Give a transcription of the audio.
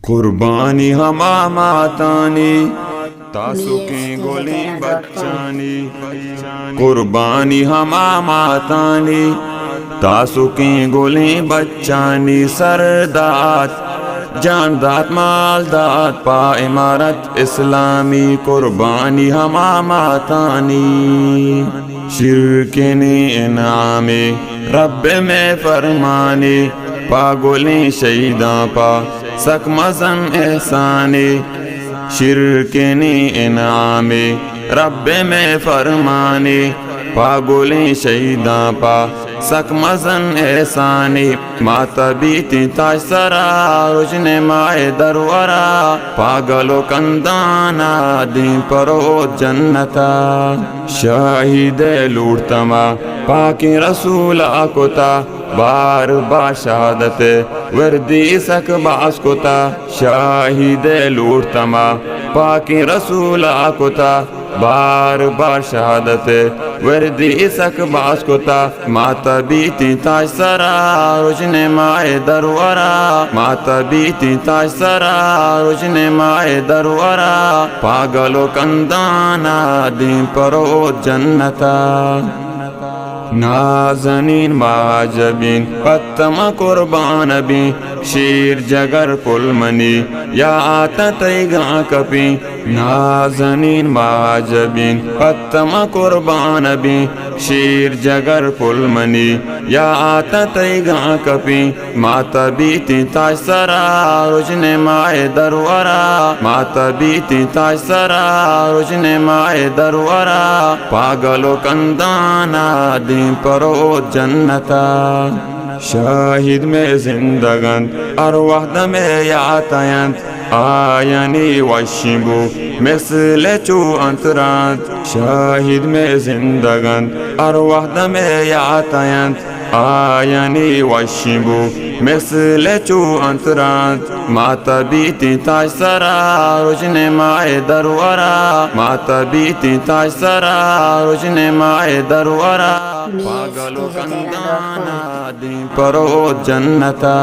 कुर्बानी हमा मातानी तासुके गोली बच्चानी। कुर्बानी हमा मातानी तासुके गोली बच्चानी। सरदात जानदात मालदात पा इमारत इस्लामी। कुर्बानी हमा मातानी शिरके ने इनामे रब में फरमाने। पा गोली शहीदा पा सकमजन एहसाने। शिरके ने इनामे रब में फरमाने। पा गोली शहीदा पा सकमजन एहसाने। माता बीती ताज सरा रुजने माए दरवरा। पागलो कंदाना दी परो जन्नता। शाहिद लूटतमा पाकि रसूल आकोता। बार बाशादत वर्दी सक बास्कोता। शाहिद लूटतमा पाकि रसूल आकोता। बार बार शहादत वर्दी सक बास्कोता। माता बीती ताज सरा रुजने माए दरवरा। माता बीती ताज सरा रुजने माए दरवरा। पागलो कंदाना दी परो जन्नता। नाज़नीन बाजबीन पत्तमा कुर्बान भी। शेर जगर कुलमनी या आता तैगा कपी। नाज़नीन बाजबीन पत्तमा कुर्बान भी। शेर जगर कुलमनी या आता तैगा कपी। माता बीती ताज सरा रुजने माए दरवरा। माता बीती ताज सरा रुजने माए दरवरा। पागलो कंदाना दी परो जन्नता। शाहिद में जिंदगन अरवाह में यातयंत। आयनी वशिबु मिसल चू अंतरांत। शाहिद में जिंदगन अरवाह में यातयंत। आयनी वशिबु मिसल चू अंतरांत। माता बीती ताज सरा रुजने माए दरवरा। माता बीती ताज सरा रुजने माए दरवरा। पागलो कंदाना दी परो जन्नता।